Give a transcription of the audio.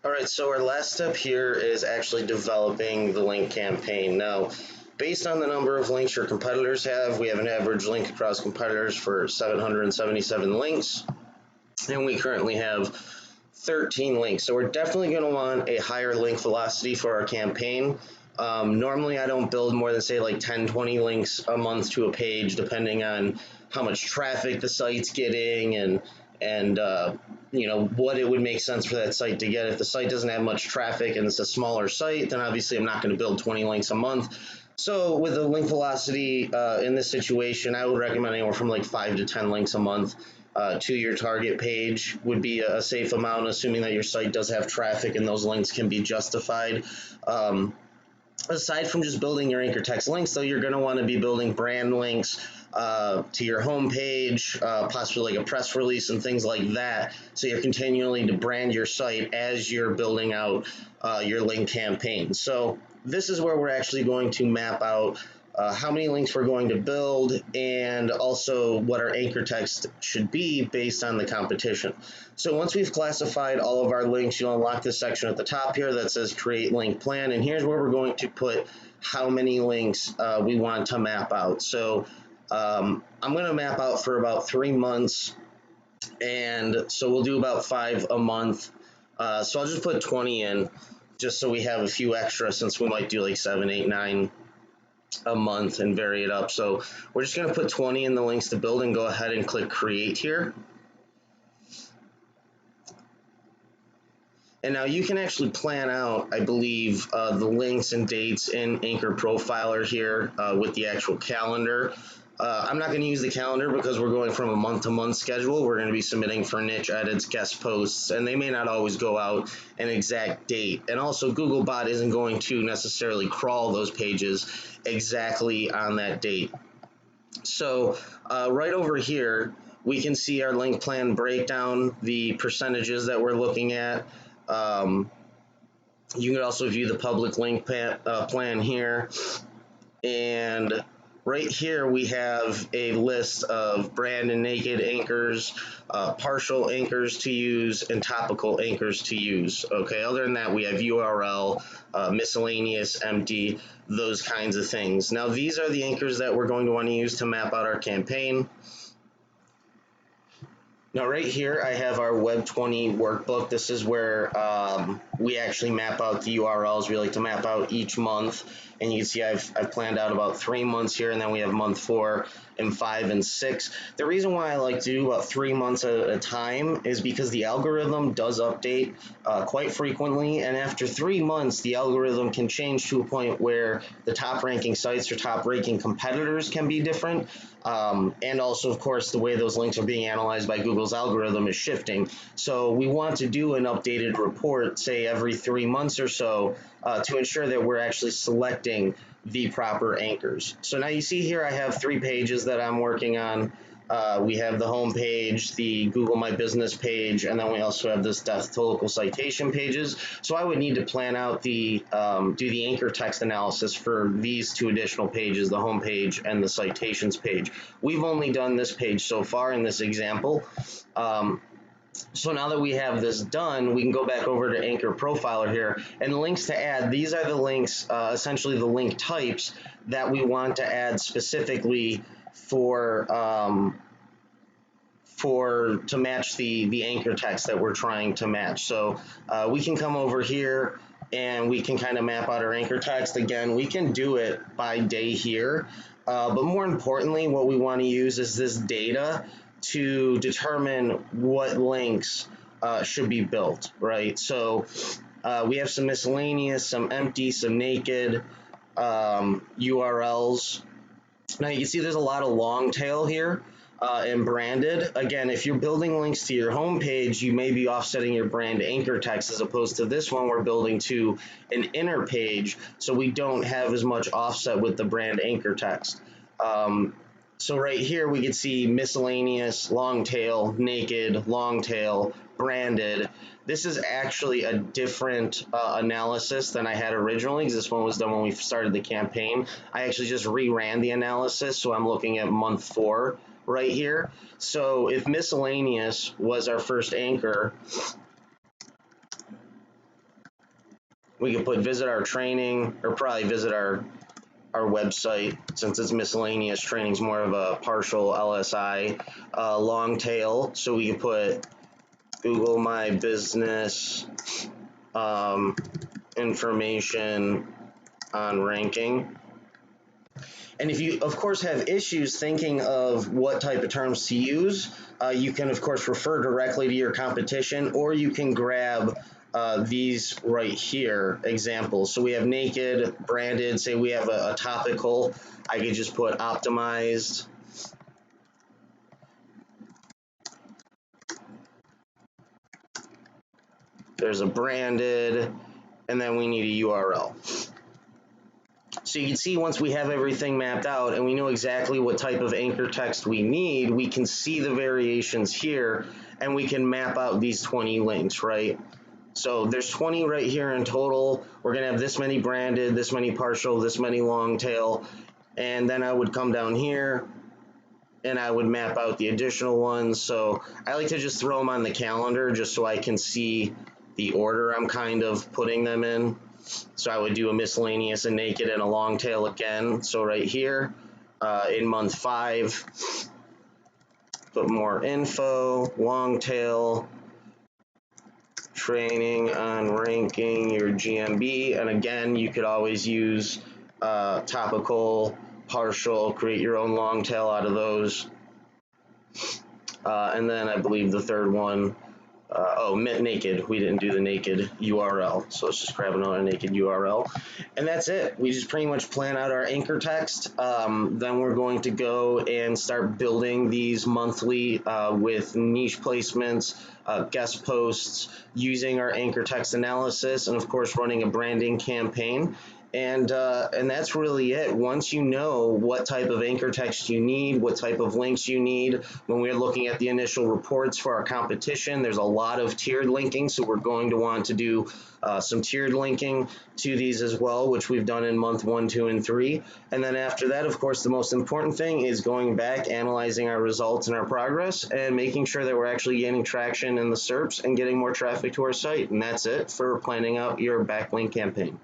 All right, so our last step here is actually developing the link campaign. Now, based on the number of links your competitors have, we have an average link across competitors for 777 links, and we currently have 13 links. So we're definitely going to want a higher link velocity for our campaign. Normally I don't build more than say like 10, 20 links a month to a page, depending on how much traffic the site's getting and what it would make sense for that site to get. If the site doesn't have much traffic and it's a smaller site, then obviously I'm not going to build 20 links a month. So with the link velocity in this situation, I would recommend anywhere from like 5 to 10 links a month to your target page would be a safe amount, assuming that your site does have traffic and those links can be justified. Aside from just building your anchor text links, though, you're going to want to be building brand links to your homepage, possibly like a press release and things like that. So you're continually to brand your site as you're building out your link campaign. So this is where we're actually going to map out how many links we're going to build and also what our anchor text should be based on the competition. So once we've classified all of our links, you'll unlock this section at the top here that says create link plan, and here's where we're going to put how many links we want to map out. So I'm going to map out for about 3 months, and so we'll do about 5 a month. So I'll just put 20 in just so we have a few extra, since we might do like 7, 8, 9 a month and vary it up. So we're just going to put 20 in the links to build and go ahead and click create here. And now you can actually plan out, I believe, the links and dates in Anchor Profiler here with the actual calendar. I'm not going to use the calendar because we're going from a month-to-month schedule. We're going to be submitting for niche edits, guest posts, and they may not always go out an exact date. And also, Googlebot isn't going to necessarily crawl those pages exactly on that date. So right over here, we can see our link plan breakdown, the percentages that we're looking at. You can also view the public link plan here. And right here we have a list of brand and naked anchors, partial anchors to use, and topical anchors to use. Okay, other than that, we have URL, miscellaneous, empty, those kinds of things. Now, these are the anchors that we're going to want to use to map out our campaign. Now right here I have our Web 20 workbook. This is where we actually map out the URLs we like to map out each month. And you can see I've planned out about 3 months here, and then we have month 4 and 5 and 6. The reason why I like to do about 3 months at a time is because the algorithm does update quite frequently, and after 3 months the algorithm can change to a point where the top ranking sites or top ranking competitors can be different. And also, of course, the way those links are being analyzed by Google's algorithm is shifting. So we want to do an updated report, say every 3 months or so, to ensure that we're actually selecting the proper anchors. So now you see here I have 3 pages that I'm working on. We have the home page, the Google My Business page, and then we also have this death to local citation pages. So I would need to plan out the do the anchor text analysis for these 2 additional pages, the home page and the citations page. We've only done this page so far in this example. So now that we have this done, we can go back over to Anchor Profiler here, and the links to add, these are the links, essentially the link types that we want to add specifically to match the anchor text that we're trying to match. So we can come over here and we can kind of map out our anchor text. Again, we can do it by day here, but more importantly, what we want to use is this data to determine what links should be built, right? So we have some miscellaneous, some empty, some naked URLs. Now you can see there's a lot of long tail here and branded. Again, if you're building links to your home page, you may be offsetting your brand anchor text, as opposed to this one we're building to an inner page, so we don't have as much offset with the brand anchor text. So right here we can see miscellaneous, long tail, naked, long tail, branded. This is actually a different analysis than I had originally, because this one was done when we started the campaign. I actually just reran the analysis, so I'm looking at month 4 right here. So if miscellaneous was our first anchor, We could put visit our training, or probably visit our website, since it's miscellaneous. Training is more of a partial LSI. Long tail, so we could put Google My Business information on ranking. And if you, of course, have issues thinking of what type of terms to use, you can, of course, refer directly to your competition, or you can grab these right here, examples. So we have naked, branded, say we have a topical, I could just put optimized. There's a branded, and then we need a URL. So you can see once we have everything mapped out and we know exactly what type of anchor text we need, we can see the variations here and we can map out these 20 links, right? So there's 20 right here in total. We're gonna have this many branded, this many partial, this many long tail, and then I would come down here and I would map out the additional ones. So I like to just throw them on the calendar just so I can see the order I'm kind of putting them in. So I would do a miscellaneous, a naked, and a long tail again. So right here, in month 5, put more info, long tail, training on ranking your GMB. And again, you could always use topical, partial, create your own long tail out of those. And then I believe the third one, naked. We didn't do the naked URL. So let's just grab another naked URL. And that's it. We just pretty much plan out our anchor text. Then we're going to go and start building these monthly with niche placements, guest posts, using our anchor text analysis, and of course running a branding campaign. And that's really it. Once you know what type of anchor text you need, what type of links you need, when we're looking at the initial reports for our competition, there's a lot of tiered linking, so we're going to want to do some tiered linking to these as well, which we've done in month 1, 2, and 3. And then after that, of course, the most important thing is going back, analyzing our results and our progress, and making sure that we're actually gaining traction in the SERPs and getting more traffic to our site. And that's it for planning out your backlink campaign.